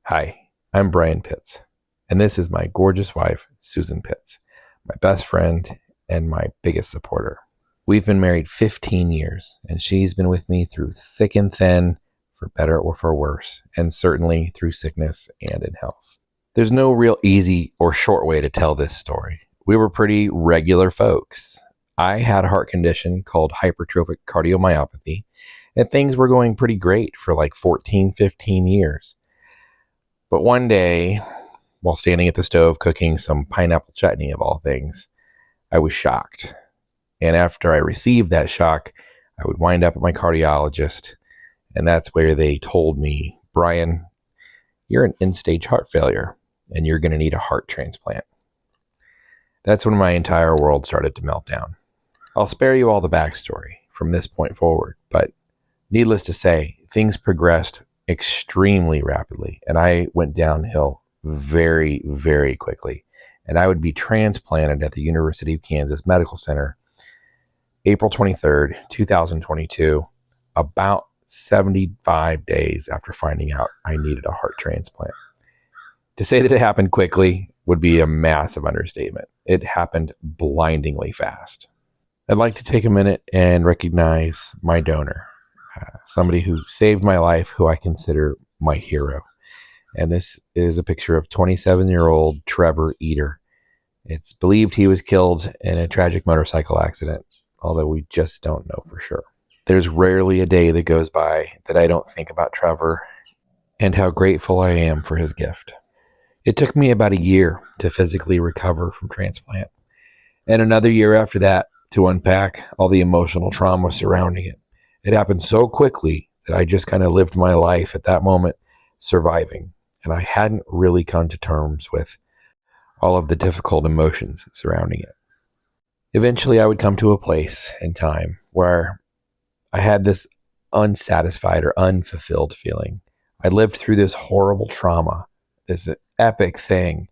Hi, I'm Brian Pitts, and this is my gorgeous wife, Susan Pitts, my best friend and my biggest supporter. We've been married 15 years, and she's been with me through thick and thin, for better or for worse, and certainly through sickness and in health. There's no real easy or short way to tell this story. We were pretty regular folks. I had a heart condition called hypertrophic cardiomyopathy, and things were going pretty great for like 14, 15 years. But one day, while standing at the stove cooking some pineapple chutney of all things, I was shocked. And after I received that shock, I would wind up at my cardiologist, and that's where they told me, Brian, you're an end-stage heart failure, and you're going to need a heart transplant. That's when my entire world started to melt down. I'll spare you all the backstory from this point forward, but needless to say, things progressed extremely rapidly, and I went downhill very, very quickly. And I would be transplanted at the University of Kansas Medical Center April 23rd, 2022, about 75 days after finding out I needed a heart transplant. To say that it happened quickly would be a massive understatement. It happened blindingly fast. I'd like to take a minute and recognize my donor, somebody who saved my life, who I consider my hero. And this is a picture of 27-year-old Trevor Eater. It's believed he was killed in a tragic motorcycle accident, although we just don't know for sure. There's rarely a day that goes by that I don't think about Trevor and how grateful I am for his gift. It took me about a year to physically recover from transplant, and another year after that to unpack all the emotional trauma surrounding it. It happened so quickly that I just kind of lived my life at that moment surviving, and I hadn't really come to terms with all of the difficult emotions surrounding it. Eventually, I would come to a place in time where I had this unsatisfied or unfulfilled feeling. I lived through this horrible trauma, this epic thing,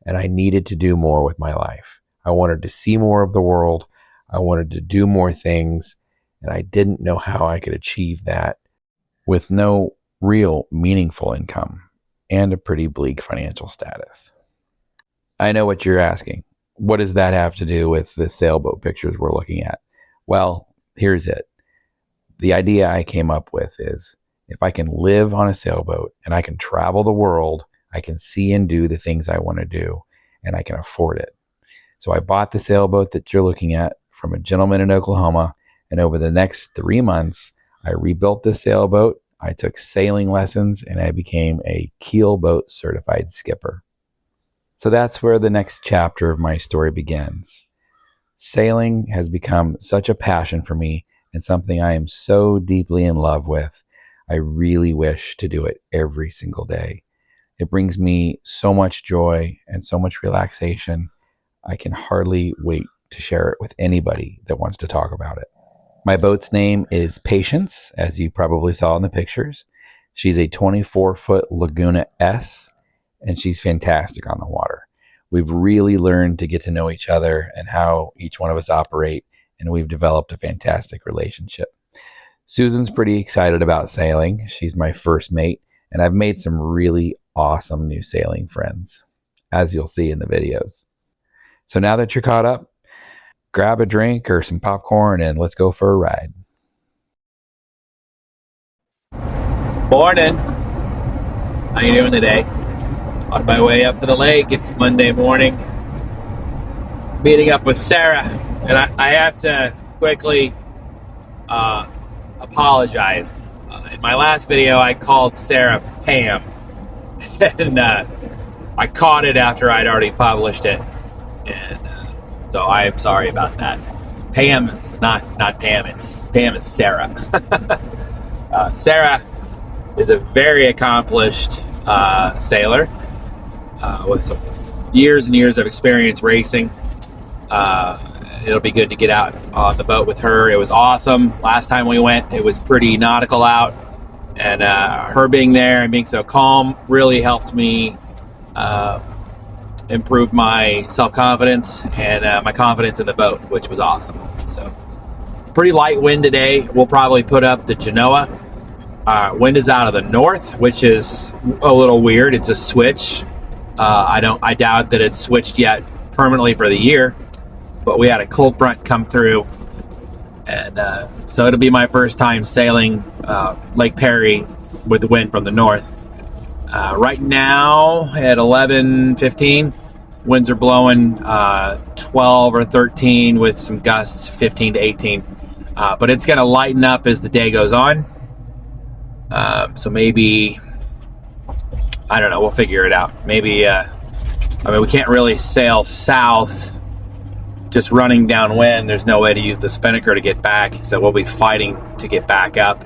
and I needed to do more with my life. I wanted to see more of the world. I wanted to do more things, and I didn't know how I could achieve that with no real meaningful income and a pretty bleak financial status. I know what you're asking. What does that have to do with the sailboat pictures we're looking at? Well, here's it. The idea I came up with is if I can live on a sailboat and I can travel the world, I can see and do the things I want to do, and I can afford it. So I bought the sailboat that you're looking at from a gentleman in Oklahoma, and over the next 3 months, I rebuilt the sailboat, I took sailing lessons, and I became a keelboat certified skipper. So that's where the next chapter of my story begins. Sailing has become such a passion for me and something I am so deeply in love with. I really wish to do it every single day. It brings me so much joy and so much relaxation. I can hardly wait to share it with anybody that wants to talk about it. My boat's name is Patience, as you probably saw in the pictures. She's a 24-foot Laguna S, and she's fantastic on the water. We've really learned to get to know each other and how each one of us operate, and we've developed a fantastic relationship. Susan's pretty excited about sailing. She's my first mate, and I've made some really awesome new sailing friends, as you'll see in the videos. So now that you're caught up, grab a drink or some popcorn and let's go for a ride. Morning. How you doing today? On my way up to the lake. It's Monday morning. Meeting up with Sarah, and I have to quickly apologize. In my last video, I called Sarah Pam, and I caught it after I'd already published it, and so I am sorry about that. Pam is not Pam. Pam is Sarah. Sarah is a very accomplished sailor with some years and years of experience racing. It'll be good to get out on the boat with her. It was awesome. Last time we went, it was pretty nautical out, and her being there and being so calm really helped me improve my self-confidence and my confidence in the boat, which was awesome. So pretty light wind today. We'll probably put up the Genoa Wind is out of the north, which is a little weird. It's a switch. I doubt that it's switched yet permanently for the year, but we had a cold front come through, and so it'll be my first time sailing Lake Perry with the wind from the north. Right now at 11:15, winds are blowing 12 or 13 with some gusts 15 to 18, but it's going to lighten up as the day goes on. So maybe, I don't know, we'll figure it out. Maybe, we can't really sail south just running downwind. There's no way to use the spinnaker to get back, so we'll be fighting to get back up.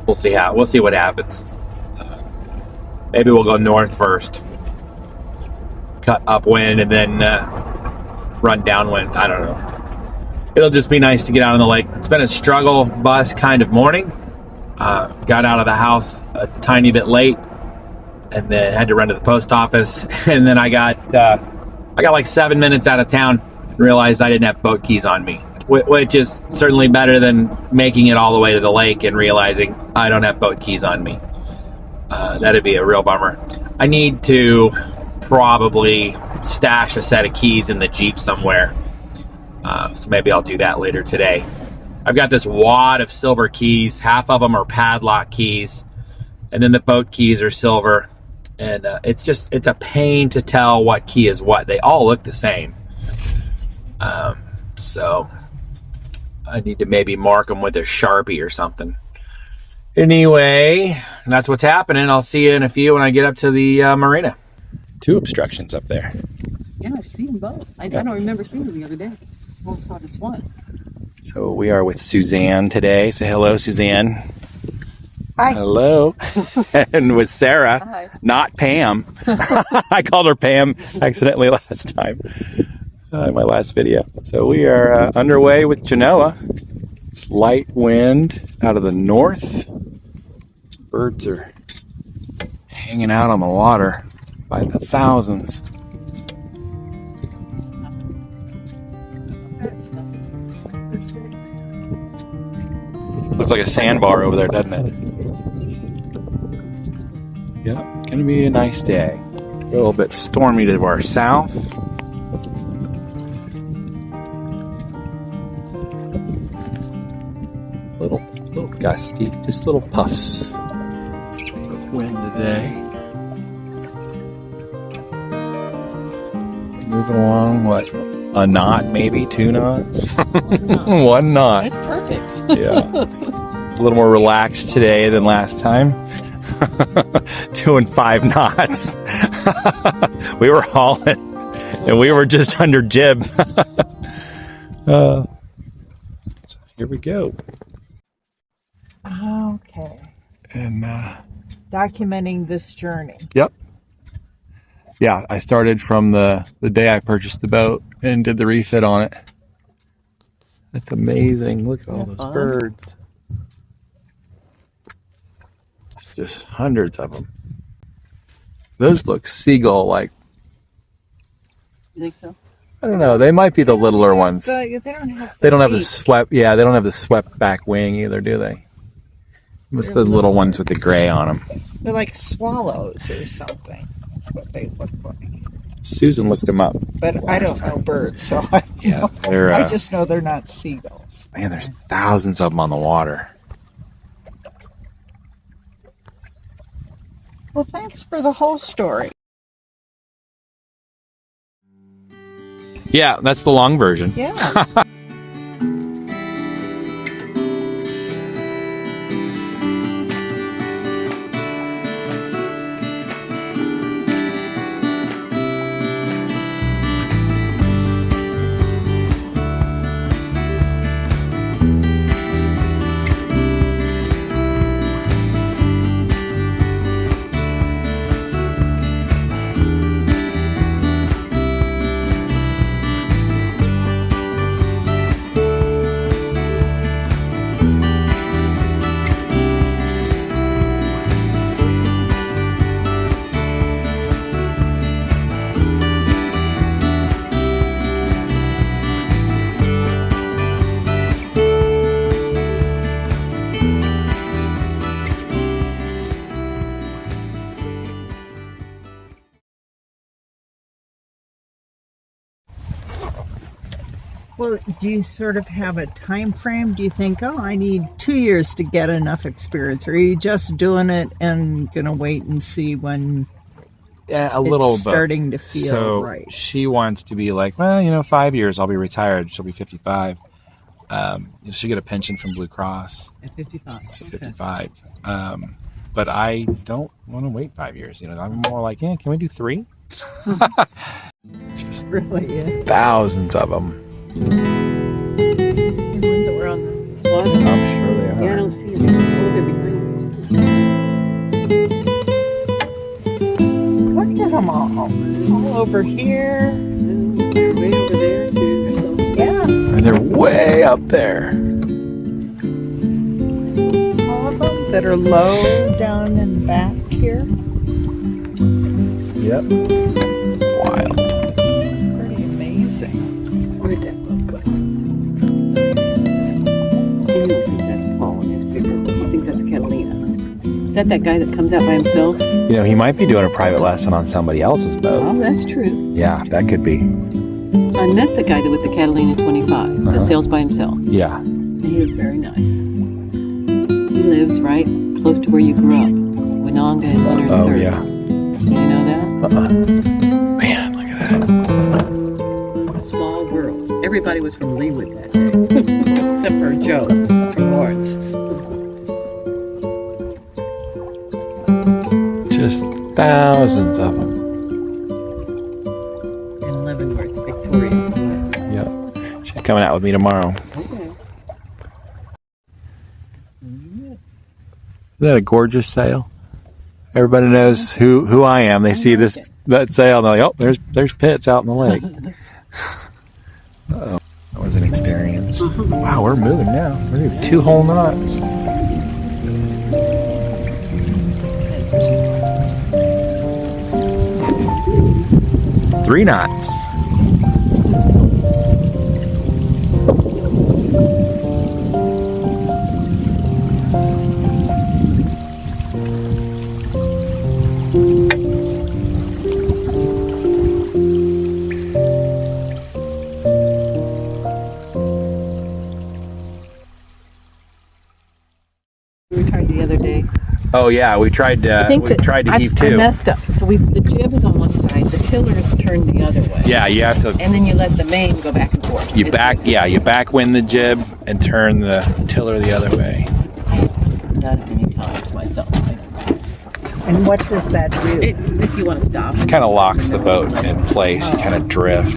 We'll see what happens. Maybe we'll go north first, cut upwind, and then run downwind. I don't know. It'll just be nice to get out on the lake. It's been a struggle bus kind of morning. Got out of the house a tiny bit late, and then had to run to the post office. And then I got like 7 minutes out of town and realized I didn't have boat keys on me, which is certainly better than making it all the way to the lake and realizing I don't have boat keys on me. That'd be a real bummer. I need to probably stash a set of keys in the Jeep somewhere. So maybe I'll do that later today. I've got this wad of silver keys. Half of them are padlock keys, and then the boat keys are silver. And it's a pain to tell what key is what. They all look the same. So I need to maybe mark them with a Sharpie or something. Anyway, that's what's happening. I'll see you in a few when I get up to the marina. 2 obstructions up there. Yeah, I've seen both. I don't remember seeing them the other day. I only saw this one. So we are with Suzanne today. Say hello, Suzanne. Hi. Hello. And with Sarah, Hi. Not Pam. I called her Pam accidentally last time in my last video. So we are underway with Genoa. It's light wind out of the north. Birds are hanging out on the water by the thousands. Looks like a sandbar over there, doesn't it? Yeah, gonna be a nice day. A little bit stormy to our south. Little gusty, just little puffs of wind today. Moving along, what? A knot, maybe 2 knots? 1 knot. That's perfect. Yeah. A little more relaxed today than last time. 2 and 5 knots. We were hauling, and we were just under jib. So here we go. Okay. And Documenting this journey. yep. Yeah, I started from the day I purchased the boat and did the refit on it. That's amazing. Look at all those fun? birds. It's just hundreds of them. Those look seagull-like. You think so? I don't know. They might be the littler ones. They don't have. They don't have the swept. Yeah, they don't have the swept back wing either, do they? What's the little ones with the gray on them? They're like swallows or something. That's what they look like. Susan looked them up. But I don't know birds, so I don't know. They're, I just know they're not seagulls. man, there's thousands of them on the water. Well, thanks for the whole story. Yeah, that's the long version. Yeah. Well, do you sort of have a time frame? Do you think, oh, I need 2 years to get enough experience? Or are you just doing it and going to wait and see when Yeah, a little it's bit. starting to feel So right? she wants to be like, well, 5 years, I'll be retired. She'll be 55. She'll get a pension from Blue Cross At 55. at 55. But I don't want to wait 5 years. I'm more like, can we do 3? Just Really? Yeah. thousands of them. The ones that were on the water. I'm sure they are. Yeah, I don't see them. Oh, they're behind us. Look at them all over here. They're way over there, too. They're so Yeah, And they're way up there. all of them that are low down in the back here. Yep. Wild. Pretty amazing. Where'd that boat go? You don't think that's Paul and his bigger boat. You think that's Catalina. Is that guy that comes out by himself? He might be doing a private lesson on somebody else's boat. Oh, that's true. Yeah, that could be. So I met the guy with the Catalina 25 that sails by himself. Yeah. And he was very nice. He lives right close to where you grew up, Winonga and 103rd. Oh, yeah. You know that? Man, look at that. Small world. Everybody was from Leewood that day, except for Joe from Lawrence. Just thousands of them. In Leavenworth, Victoria. Yep. She's coming out with me tomorrow. Okay. Isn't that a gorgeous sail? Everybody knows who I am. They see that sail and they're like, oh, there's Pitts out in the lake. Uh-oh. That was an experience. Wow, we're moving now. We're doing 2 whole knots. Three knots. We tried the other day. Oh yeah, we tried to heave I too. messed up. So the jib is on one side, the tiller is turned the other way. Yeah, you have to. And then you let the main go back and forth. You backwind the jib and turn the tiller the other way. I've done it many times myself. And what does that do? If you want to stop. It kind of locks the boat in place. You kind of drift.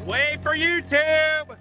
Wait for YouTube!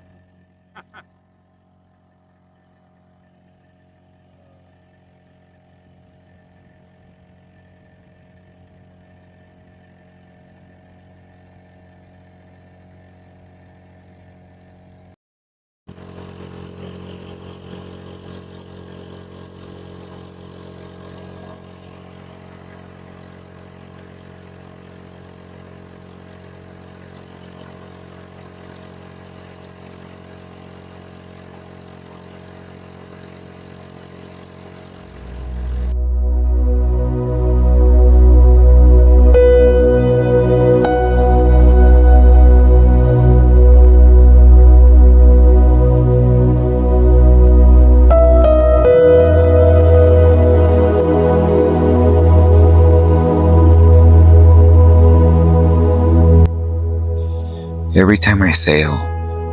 Every time I sail,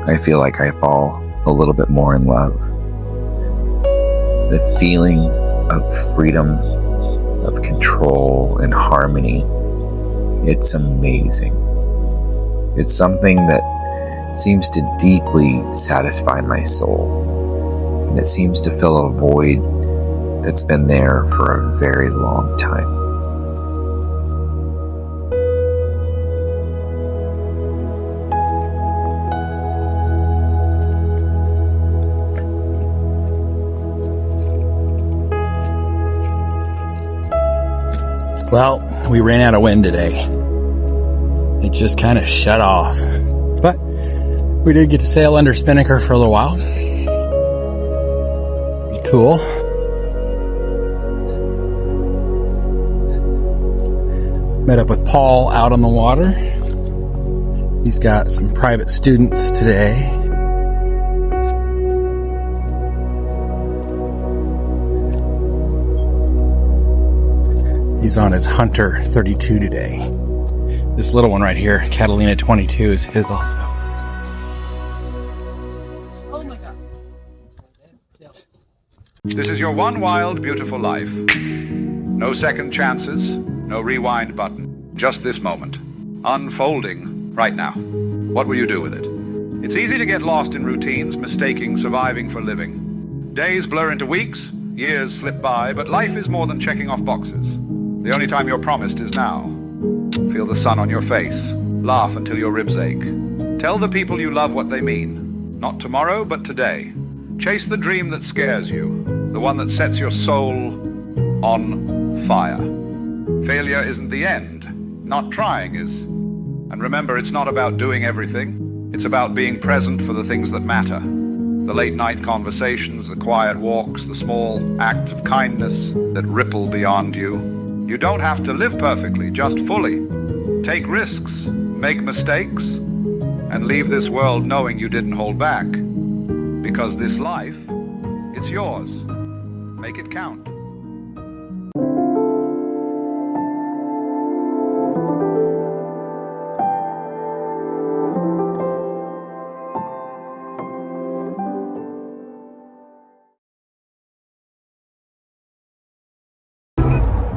I feel like I fall a little bit more in love. The feeling of freedom, of control and harmony, it's amazing. It's something that seems to deeply satisfy my soul, and it seems to fill a void that's been there for a very long time. Well, we ran out of wind today. It just kind of shut off. But we did get to sail under spinnaker for a little while. Pretty cool. Met up with Paul out on the water. He's got some private students today. He's on his Hunter 32 today. This little one right here, Catalina 22, is his also. Oh my God. This is your one wild, beautiful life. No second chances, no rewind button. Just this moment. Unfolding right now. What will you do with it? It's easy to get lost in routines, mistaking surviving for living. Days blur into weeks, years slip by, but life is more than checking off boxes. The only time you're promised is now. Feel the sun on your face. Laugh until your ribs ache. Tell the people you love what they mean. Not tomorrow, but today. Chase the dream that scares you. The one that sets your soul on fire. Failure isn't the end. Not trying is. And remember, it's not about doing everything. It's about being present for the things that matter. The late night conversations, the quiet walks, the small acts of kindness that ripple beyond you. You don't have to live perfectly, just fully. Take risks, make mistakes, and leave this world knowing you didn't hold back. Because this life, it's yours. Make it count.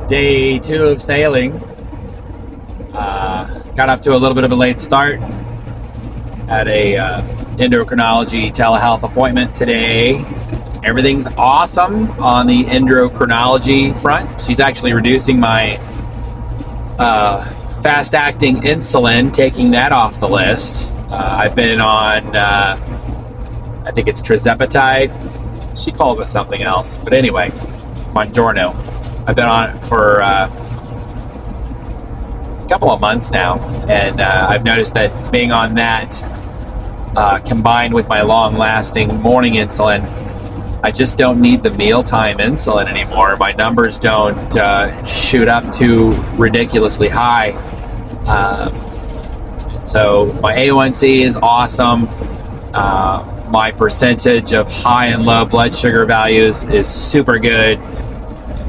Day 2 of sailing. Got off to a little bit of a late start. Had a endocrinology telehealth appointment today. Everything's awesome on the endocrinology front. She's actually reducing my fast-acting insulin, taking that off the list. I've been on, I think it's trizepatide. She calls it something else. But anyway, Buongiorno. I've been on it for a couple of months now, and I've noticed that being on that combined with my long-lasting morning insulin, I just don't need the mealtime insulin anymore. My numbers don't shoot up too ridiculously high. So my A1C is awesome. My percentage of high and low blood sugar values is super good.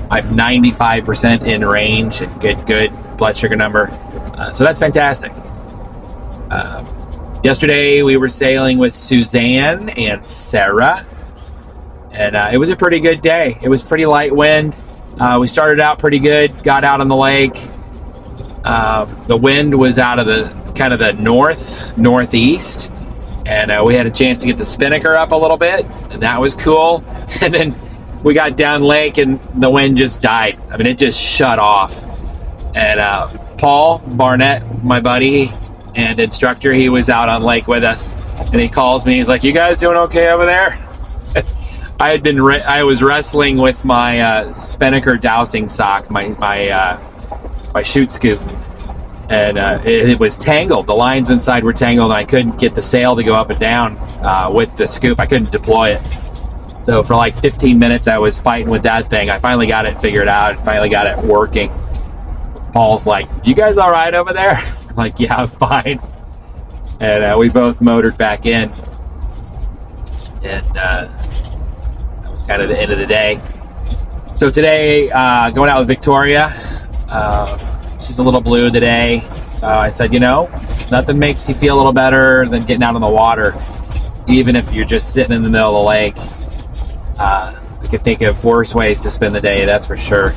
I'm 95% in range, good blood sugar number. So that's fantastic. Yesterday we were sailing with Suzanne and Sarah, and it was a pretty good day. It was pretty light wind. We started out pretty good, got out on the lake. The wind was out of the kind of the northeast, and we had a chance to get the spinnaker up a little bit, and that was cool. And then we got down lake, and the wind just died. I mean, it just shut off. And Paul Barnett, my buddy and instructor, he was out on lake with us, and he calls me. He's like, "You guys doing okay over there?" I was wrestling with my spinnaker dowsing sock, my chute scoop, and it was tangled. The lines inside were tangled, and I couldn't get the sail to go up and down with the scoop. I couldn't deploy it. So for like 15 minutes, I was fighting with that thing. I finally got it figured out. I finally got it working. Paul's like, "You guys all right over there?" I'm like, "Yeah, I'm fine." And we both motored back in. And that was kind of the end of the day. So today, going out with Victoria. She's a little blue today. So I said, nothing makes you feel a little better than getting out on the water, even if you're just sitting in the middle of the lake. I could think of worse ways to spend the day, that's for sure.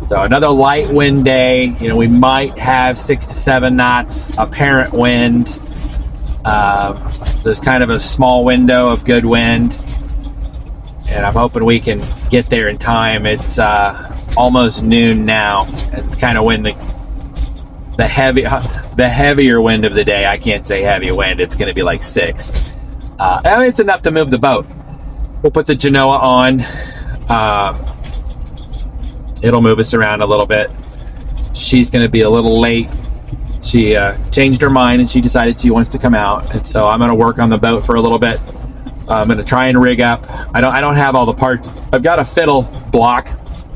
So another light wind day. We might have 6 to 7 knots apparent wind. There's kind of a small window of good wind, and I'm hoping we can get there in time. It's almost noon now, and it's kind of when the heavier wind of the day. I can't say heavy wind. It's going to be like 6. It's enough to move the boat. We'll put the Genoa on. It'll move us around a little bit. She's going to be a little late. She changed her mind, and she decided she wants to come out. And so I'm going to work on the boat for a little bit. I'm going to try and rig up. I don't have all the parts. I've got a fiddle block,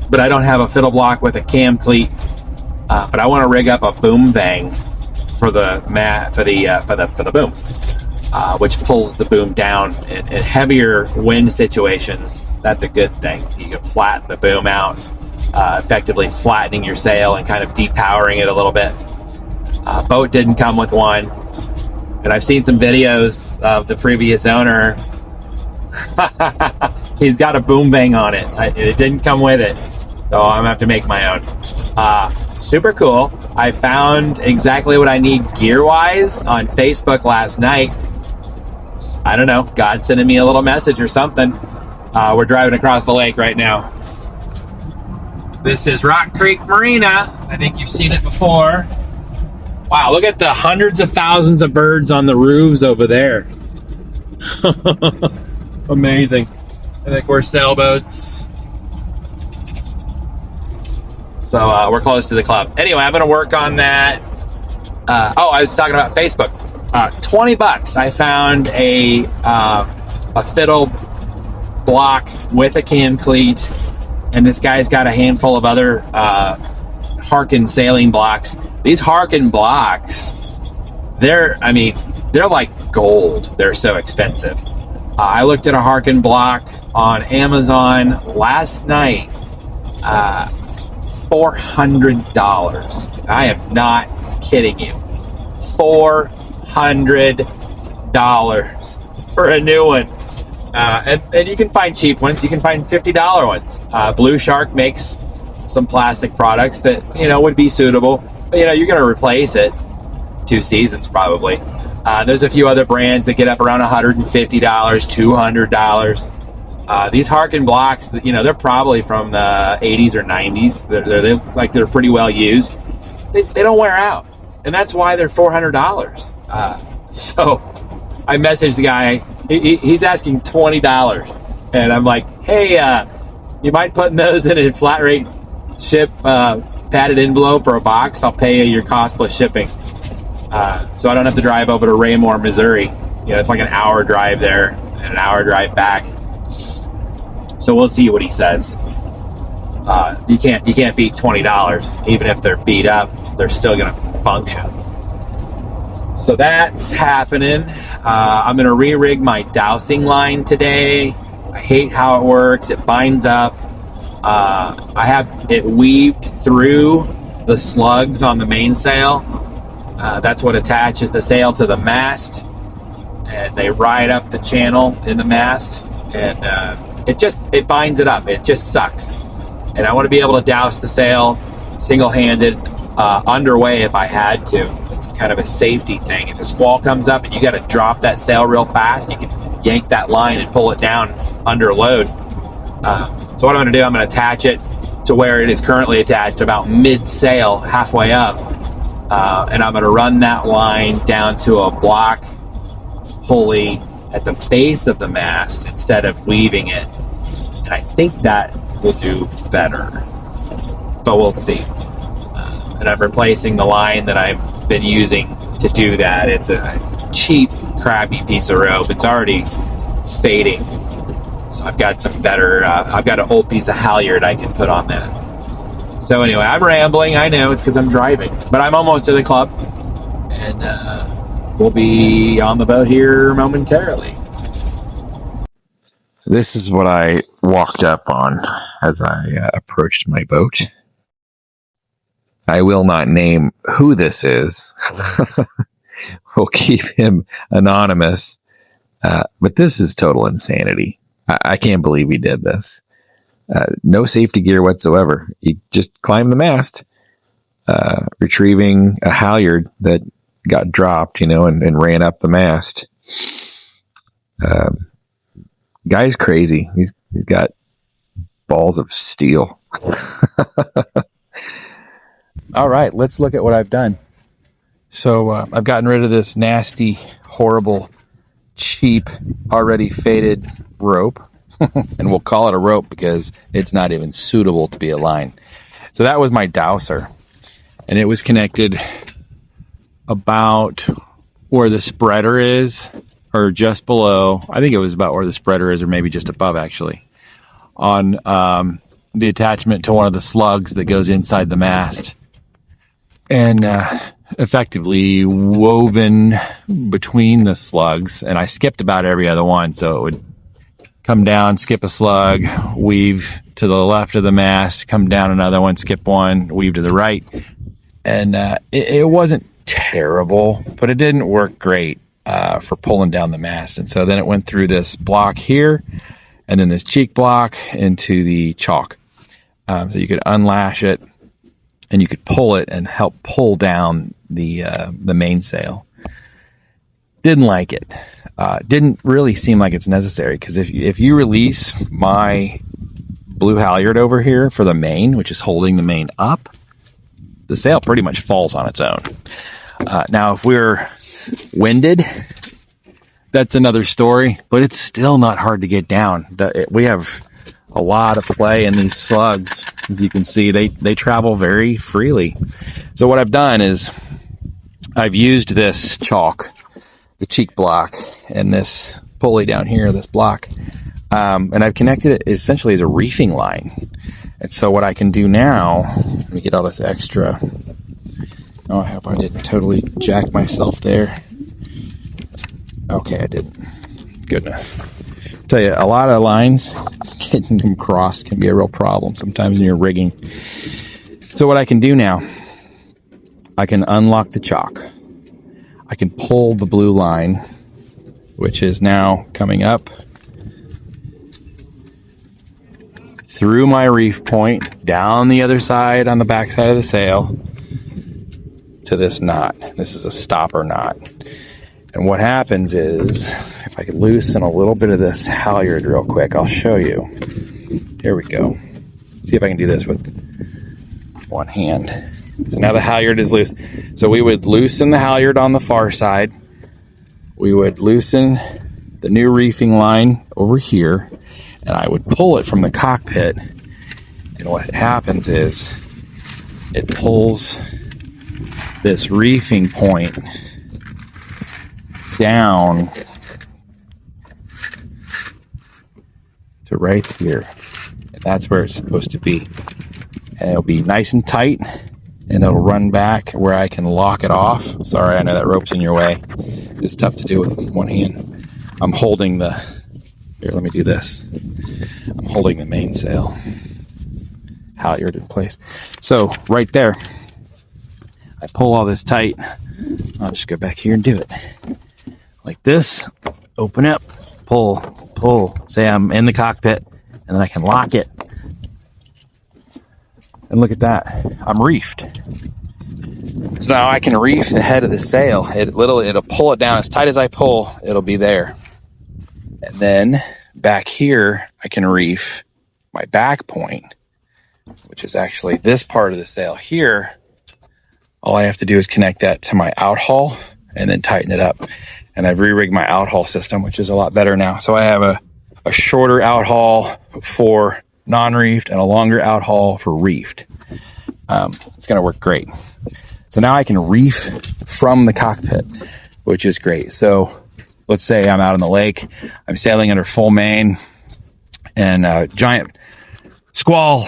but I don't have a fiddle block with a cam cleat. But I want to rig up a boom vang for the boom, which pulls the boom down in heavier wind situations. That's a good thing. You can flatten the boom out, effectively flattening your sail and kind of depowering it a little bit. Boat didn't come with one, and I've seen some videos of the previous owner. He's got a boom vang on it. It didn't come with it, so I'm gonna have to make my own. Super cool. I found exactly what I need gear-wise on Facebook last night. I don't know, God sending me a little message or something. We're driving across the lake right now. This is Rock Creek Marina. I think you've seen it before. Wow, look at the hundreds of thousands of birds on the roofs over there. Amazing. I think we're sailboats. So we're close to the club. Anyway, I'm going to work on that. I was talking about Facebook. $20. I found a fiddle block with a cam cleat, and this guy's got a handful of other Harken sailing blocks. These Harken blocks, they're like gold. They're so expensive. I looked at a Harken block on Amazon last night. $400. I am not kidding you. $400 for a new one. And you can find cheap ones. You can find $50 ones. Blue Shark makes some plastic products that would be suitable. But you're going to replace it 2 seasons probably. There's a few other brands that get up around $150, $200. These Harken blocks, they're probably from the 80s or 90s. They're pretty well used. They don't wear out, and that's why they're $400. So I messaged the guy. He's asking $20, and I'm like, "Hey, you mind putting those in a flat rate ship padded envelope or a box? I'll pay you your cost plus shipping, so I don't have to drive over to Raymore, Missouri. It's like an hour drive there and an hour drive back." So we'll see what he says. You can't beat $20, even if they're beat up. They're still going to function. So that's happening. I'm going to re-rig my dowsing line today. I hate how it works. It binds up. I have it weaved through the slugs on the mainsail. That's what attaches the sail to the mast, and they ride up the channel in the mast, and it binds it up. It just sucks. And I want to be able to douse the sail single-handed underway if I had to. It's kind of a safety thing. If a squall comes up and you got to drop that sail real fast, you can yank that line and pull it down under load. So what I'm going to do, I'm going to attach it to where it is currently attached, about mid-sail, halfway up. And I'm going to run that line down to a block pulley at the base of the mast instead of weaving it. And I think that will do better. But we'll see. And I'm replacing the line that I've been using to do that. It's a cheap, crappy piece of rope. It's already fading. So I've got some better, I've got an old piece of halyard I can put on that. So anyway, I'm rambling. I know it's because I'm driving. But I'm almost to the club. And we'll be on the boat here momentarily. This is what I walked up on as I approached my boat. I will not name who this is. We'll keep him anonymous. But this is total insanity. I can't believe he did this. No safety gear whatsoever. He just climbed the mast, retrieving a halyard that got dropped, and ran up the mast. Guy's crazy. He's got balls of steel. All right, let's look at what I've done. So I've gotten rid of this nasty, horrible, cheap, already faded rope. And we'll call it a rope because it's not even suitable to be a line. So that was my dowser. And it was connected about where the spreader is, or just below. I think it was about where the spreader is, or maybe just above, actually, on the attachment to one of the slugs that goes inside the mast. And effectively woven between the slugs. And I skipped about every other one, so it would come down, skip a slug, weave to the left of the mast, come down another one, skip one, weave to the right. And it wasn't terrible, but it didn't work great for pulling down the mast. And so then it went through this block here, and then this cheek block into the chalk. So you could unlash it, and you could pull it and help pull down the mainsail. Didn't like it. Didn't really seem like it's necessary, because if you release my blue halyard over here for the main, which is holding the main up, the sail pretty much falls on its own. Now, if we're winded, that's another story, but it's still not hard to get down. We have a lot of play in these slugs. As you can see, they travel very freely. So what I've done is I've used this chalk, the cheek block, and this pulley down here, this block, and I've connected it essentially as a reefing line. And so what I can do now, let me get all this extra. Oh, I hope I didn't totally jack myself there. Okay, I didn't. Goodness. I'll tell you, a lot of lines, getting them crossed can be a real problem sometimes when you're rigging. So what I can do now, I can unlock the chalk. I can pull the blue line, which is now coming up through my reef point, down the other side on the back side of the sail to this knot. This is a stopper knot. And what happens is, if I could loosen a little bit of this halyard real quick, I'll show you. Here we go. See if I can do this with one hand. So now the halyard is loose. So we would loosen the halyard on the far side. We would loosen the new reefing line over here, and I would pull it from the cockpit. And what happens is it pulls this reefing point down to right here. And that's where it's supposed to be. And it'll be nice and tight, and it'll run back where I can lock it off. Sorry, I know that rope's in your way. It's tough to do with one hand. I'm holding the... Here, let me do this. I'm holding the mainsail halyard in place. So, right there, I pull all this tight. I'll just go back here and do it. Like this. Open up. Pull. Pull. Say I'm in the cockpit. And then I can lock it. And look at that. I'm reefed. So now I can reef the head of the sail. It'll pull it down as tight as I pull, it'll be there. And then back here, I can reef my back point, which is actually this part of the sail here. All I have to do is connect that to my outhaul and then tighten it up. And I've re-rigged my outhaul system, which is a lot better now. So I have a shorter outhaul for non-reefed and a longer outhaul for reefed. It's going to work great. So now I can reef from the cockpit, which is great. So let's say I'm out on the lake, I'm sailing under full main, and a giant squall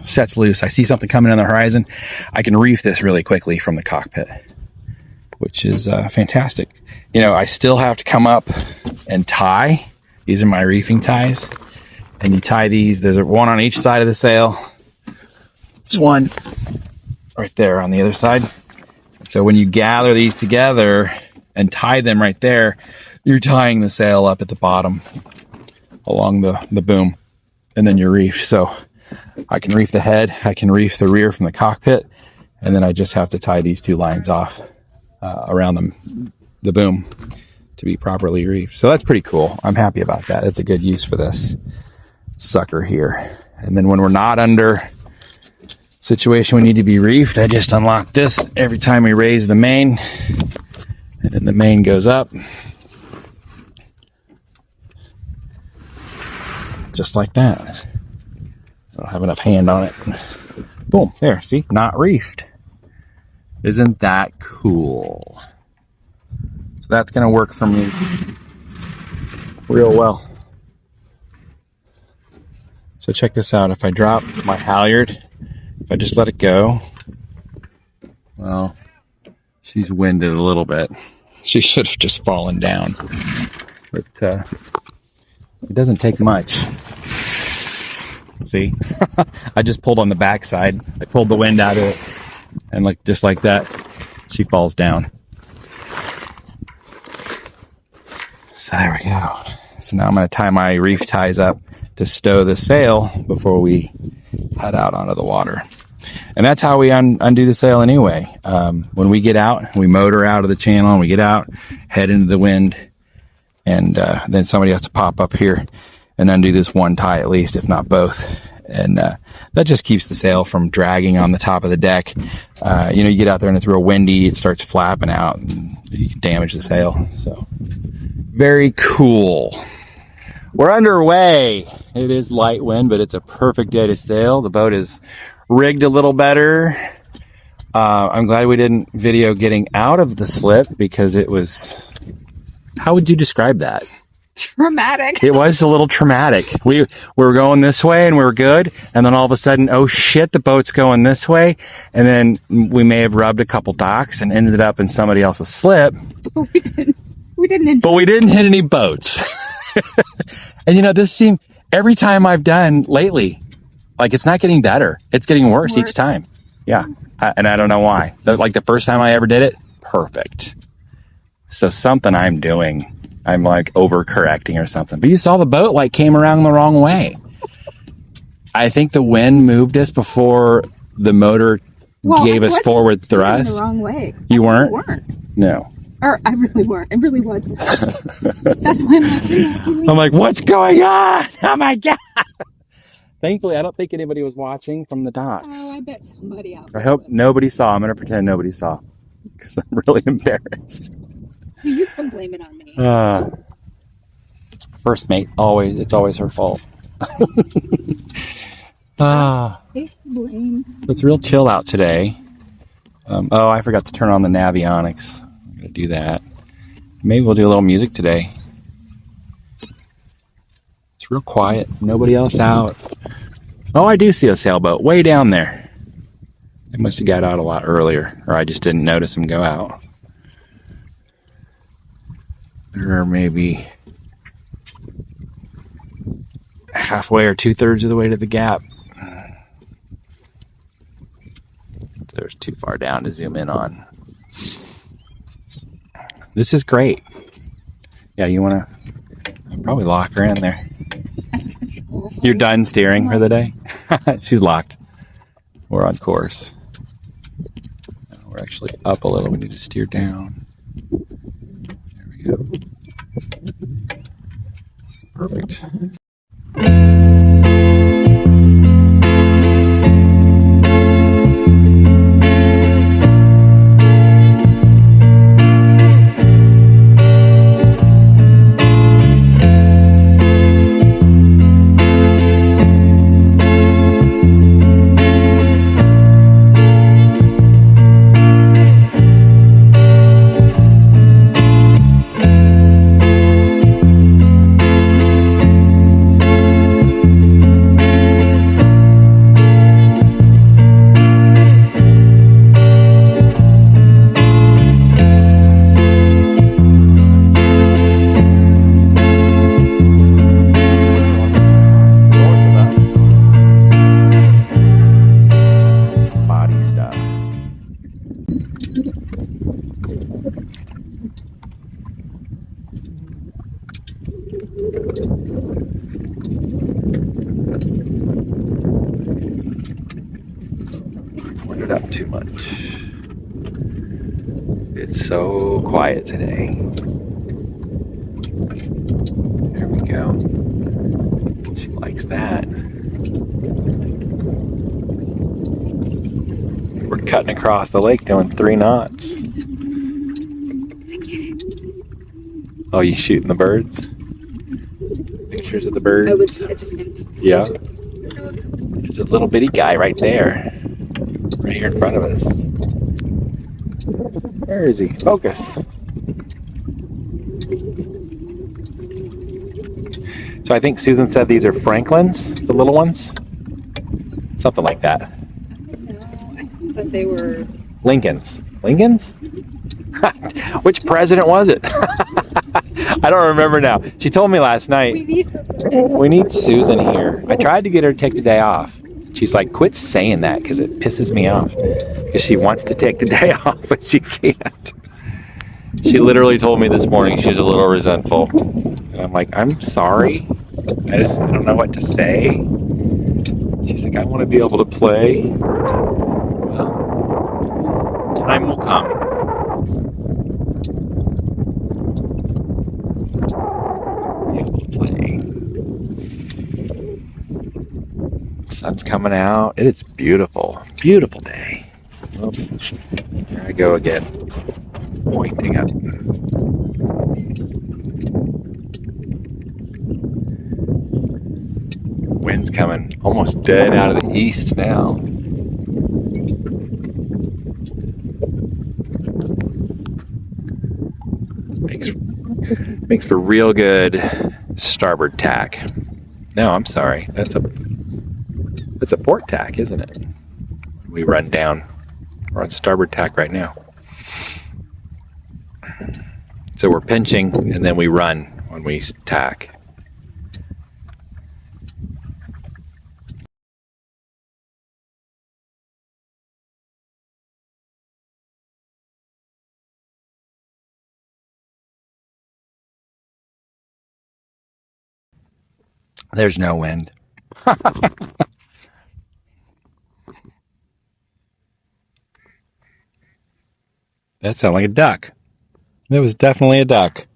sets loose. I see something coming on the horizon. I can reef this really quickly from the cockpit, which is fantastic. You know, I still have to come up and tie. These are my reefing ties. And you tie these. There's one on each side of the sail. There's one right there on the other side. So when you gather these together and tie them right there, you're tying the sail up at the bottom along the boom, and then you reef. So I can reef the head, I can reef the rear from the cockpit, and then I just have to tie these two lines off around the boom to be properly reefed. So that's pretty cool. I'm happy about that. It's a good use for this sucker here. And then when we're not under situation we need to be reefed, I just unlock this every time we raise the main, and then the main goes up just like that. I don't have enough hand on it. Boom, there, see, not reefed. Isn't that cool? So that's gonna work for me real well. So check this out. If I drop my halyard, if I just let it go, well, she's winded a little bit. She should have just fallen down. But it doesn't take much. See? I just pulled on the backside. I pulled the wind out of it. And just like that, she falls down. So there we go. So now I'm going to tie my reef ties up to stow the sail before we head out onto the water. And that's how we undo the sail anyway. When we get out, we motor out of the channel and we get out, head into the wind, and then somebody has to pop up here and undo this one tie at least, if not both. And that just keeps the sail from dragging on the top of the deck. You get out there and it's real windy, it starts flapping out and you can damage the sail. So very cool. We're underway. It is light wind, but it's a perfect day to sail. The boat is rigged a little better. I'm glad we didn't video getting out of the slip because it was, how would you describe that? Traumatic. It was a little traumatic. We were going this way and we were good, and then all of a sudden, oh shit, the boat's going this way, and then we may have rubbed a couple docks and ended up in somebody else's slip. But we didn't hit any boats. And this seemed, every time I've done lately, like it's not getting better. It's getting worse each time. Yeah. And I don't know why. Like the first time I ever did it, perfect. So something I'm doing, I'm like overcorrecting or something. But you saw the boat like came around the wrong way. I think the wind moved us before the motor gave us forward thrust. The wrong way. You weren't? No. Or I really weren't. It really was. That's why I'm like, what's going on? Oh my God. Thankfully, I don't think anybody was watching from the docks. Oh, I bet somebody out there I hope nobody saw. I'm going to pretend nobody saw because I'm really embarrassed. You can blame it on me. First mate, it's always her fault. Take blame. It's real chill out today. I forgot to turn on the Navionics. I'm going to do that. Maybe we'll do a little music today. It's real quiet. Nobody else out. Oh, I do see a sailboat way down there. They must have got out a lot earlier, or I just didn't notice them go out. They're maybe halfway or 2/3 of the way to the gap. There's too far down to zoom in on. This is great. Yeah, you want to probably lock her in there. You're done steering for the day? She's locked. We're on course. We're actually up a little. We need to steer down. There we go. Perfect. It up too much. It's so quiet today. There we go. She likes that. We're cutting across the lake doing 3 knots. Oh, you shooting the birds? Pictures of the birds? I was sketching it. Yeah. There's a little bitty guy right there. Right here in front of us. Where is he? Focus. So I think Susan said these are Franklins, the little ones? Something like that. No, I thought they were. Lincolns. Lincolns? Which president was it? I don't remember now. She told me last night. We need her. We need Susan here. I tried to get her to take the day off. She's like, quit saying that because it pisses me off. Because she wants to take the day off, but she can't. She literally told me this morning she's a little resentful. And I'm like, I'm sorry. I don't know what to say. She's like, I want to be able to play. Well, time will come. Be able to play. Sun's coming out. It is beautiful. Beautiful day. Oh, here I go again. Pointing up. Wind's coming almost dead out of the east now. Makes for real good starboard tack. No, I'm sorry. That's a port tack, isn't it? We run down. We're on starboard tack right now. So we're pinching and then we run when we tack. There's no wind. That sounded like a duck. That was definitely a duck.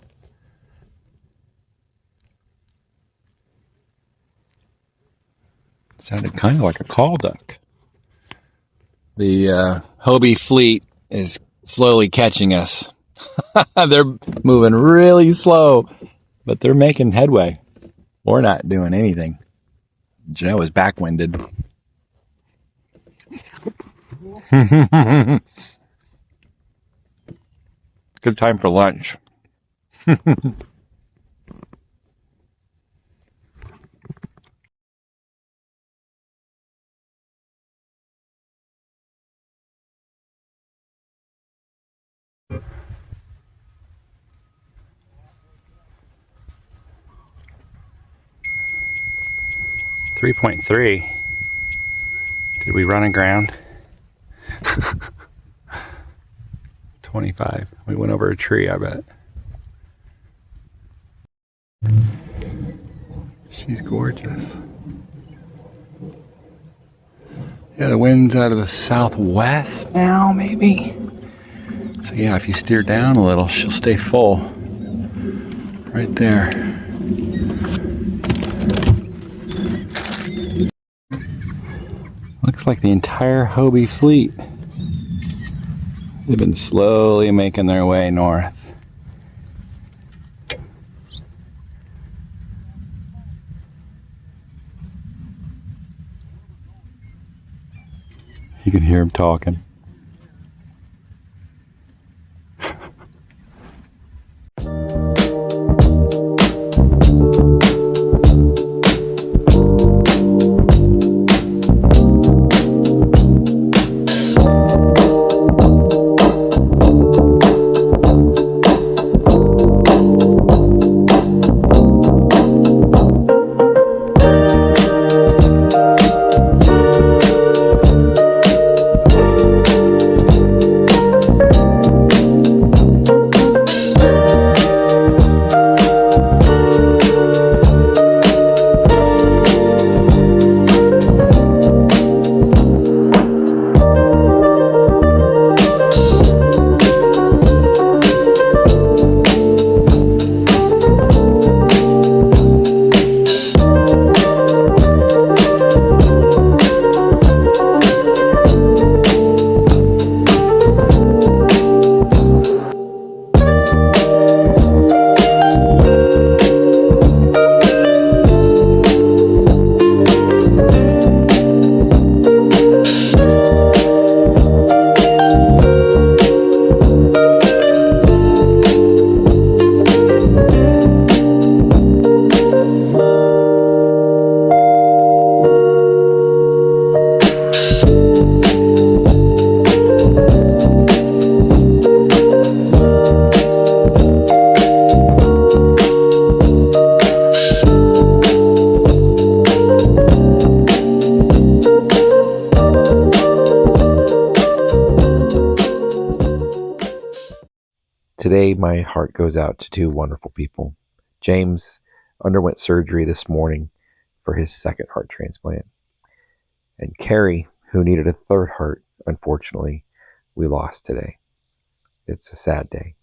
Sounded kind of like a call duck. The Hobie fleet is slowly catching us. They're moving really slow, but they're making headway. We're not doing anything. Joe is backwinded. Good time for lunch. 3.3. Did we run aground? 25. We went over a tree, I bet. She's gorgeous. Yeah, the wind's out of the southwest now, maybe. So yeah, if you steer down a little, she'll stay full. Right there. Looks like the entire Hobie fleet. They've been slowly making their way north. You can hear them talking. Today, my heart goes out to two wonderful people. James underwent surgery this morning for his second heart transplant. And Carrie, who needed a third heart, unfortunately, we lost today. It's a sad day.